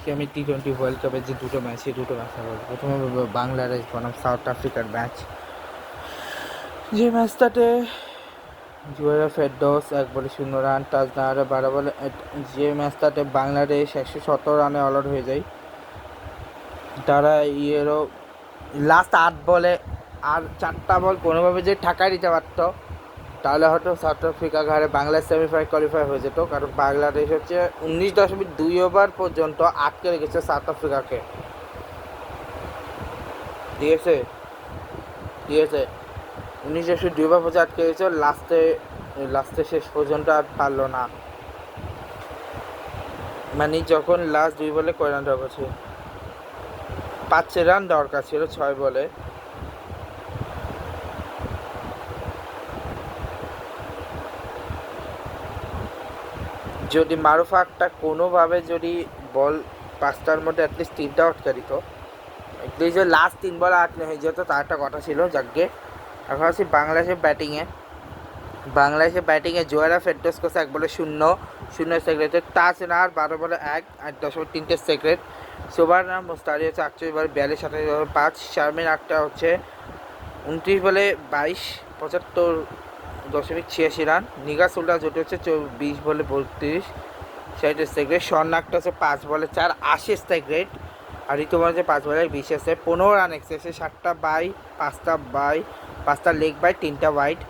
আজকে আমি টি-20 ওয়ার্ল্ড কাপের যে দুটো ম্যাচ বলবো। প্রথমে বলবো বাংলাদেশ বনাম সাউথ আফ্রিকার ম্যাচ, যে ম্যাচটাতে জুয়েরা ফেরদৌস 1 বলে 0 রান, তাজনাহারে 12 বলে, যে ম্যাচটাতে বাংলাদেশ 117 রানে অল আউট হয়ে যায়। তারা লাস্ট 8 বলে আর 4টা বল কোনোভাবে যে ঠাকায় দিতে পারতো, তাহলে হয়তো সাউথ আফ্রিকা ঘাড়ে বাংলাদেশ সেমিফাইনাল কোয়ালিফাই হয়ে যেত। কারণ বাংলাদেশ হচ্ছে 19.2 ওভার পর্যন্ত আটকে রেখেছে সাউথ আফ্রিকাকে। ঠিক আছে 19.2 ওভার পর্যন্ত আটকে রেখেছে। লাস্টে শেষ পর্যন্ত আর পারলো না। মানে যখন লাস্ট 2 বলে কয় রান দরকার ছিল, 5 রান দরকার ছিল 6 বলে। যদি মারুফা একটা কোনোভাবে যদি বল 5টার মধ্যে অ্যাটলিস্ট 3টা আটকে দিত, অ্যাটলিস্ট লাস্ট 3 বল আটকে হয়ে যেত, তার একটা কথা ছিল। যাকে এখন আছি বাংলাদেশের ব্যাটিংয়ে জোয়ারা ফেরদৌস করছে 1 বলে 0 সেক্রেটারি, তাজনাহার 12 বলে 1.3 সেক্রেট, সুবর্ণা মুস্তারি হচ্ছে 48 বলে 42, 27 বলে 5, শারমিন আক্তার হচ্ছে 29 বলে 22, 75.86 রান, নিগা সুলতান জুটি হচ্ছে 20 বলে 32, 60 সেক্রেট, স্বর্ণ আক্তার হচ্ছে 5 বলে 4, 80 সেক্রেট, আর ঋতুমান হচ্ছে 5 বলে 20 আছে, 15 রান এক্সেসে, 7টা বাই, 5টা লেগ বাই, 3টা ওয়াইড।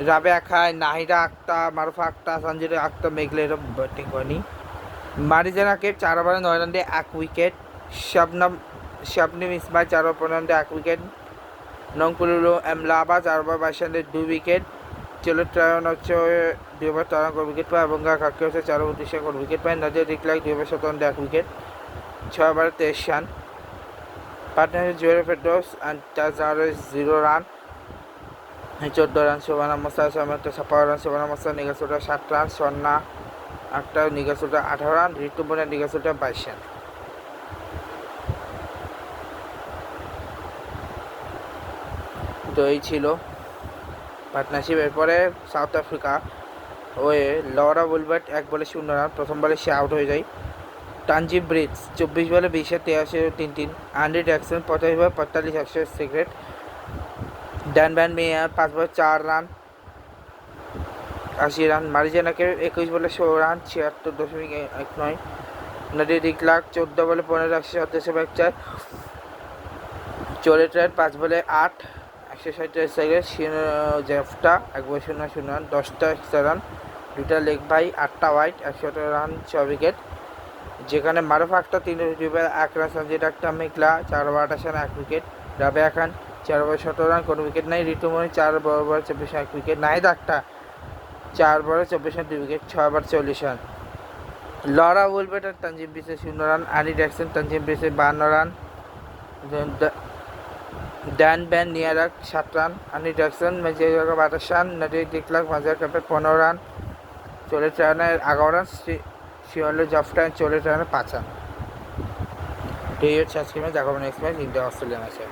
রাবেয়া খান, নাহিদা আক্তার, মারুফা আক্তার, সঞ্জিদা আক্তার, মেঘলে এরা ব্যাটিং করেনি। মারিজানাকে 4 ওভারে 9 রান দিয়ে 1 উইকেট, শাবনিম ইসমাইল 4 ওভার 15 রান দিয়ে 1 উইকেট, নংপুলুলু এমলাবা 4 ওভার 22 রান দিয়ে 2 উইকেট, চলুট্রায়ন হচ্ছে 2 ওভার 13 রান করে উইকেট পায়, এবং কাকে হচ্ছে 4 ওভার 30 রান করে উইকেট পায়, নাজিয়া ডিক্লার্ক 2 ওভার 17 রান দিয়ে 1 উইকেট, 6 ওভারে 23 run. Partner Juairiya Ferdous and Tajnahar 0 run, 14 run, Subarna Mustari 56 run, Subarna Mustari, Nigar Sultana 7 run, Swarna Akter, Nigar Sultana 18 run, Rituparna, Nigar Sultana 22 run. তো এই ছিল পার্টনারশিপ। এরপরে সাউথ আফ্রিকা লরা উইলবার্ট 1 বলে 0 রান, প্রথম বলে সে আউট হয়ে যায়। তানজিম ব্রিজ 24 বলে 20, 83, 3, অ্যান্ড্রি জ্যাকসন 45 বলে 45, 100 সেক্রেট, ড্যান ভ্যান মেয়ার 5 বলে 4 রান, 80 রান, মারিজানাকে 21 বলে 16 রান, 76.19, নাদিয়া ডিক্লার্ক 14 বলে 15, 137, 44, 5 বলে 8, 160 সেকেন্ড, জেফটা 1 বলে 0 রান, 10টা এক্সট্রা রান, 2টা লেগ বাই, 8টা ওয়াইড, 117 রান, 6 উইকেট। যেখানে Marufa Akter 3 over 1 run, Sanjida Akter Meghla 4 over 28 run 1 wicket, Rabeya Khan 4 over 17 run কোনো উইকেট নাই, Ritumoni 4 over 24 run 1 wicket, Nahida Akter 4 ওভারে 24 run 2 wicket, 6 over 40 run. Laura Wolvaardt আর তানজিম ব্রিজের 0 রান, অ্যান্ডি জ্যাকসন, তানজিম ব্রিজের 52 run, Dane van Niekerk 7 run, Andy Jackson মেজিয়া 28 run, Nadine de Klerk Marizanne Kapp 15 run, 40 রানের 11 run, শিওয়ালো জাফটা 40 রানে 5 run. এই হচ্ছে আজকে ম্যাচ। দেখাবো নেক্সট ম্যাচ ইন্ডিয়া অস্ট্রেলিয়া ম্যাচে।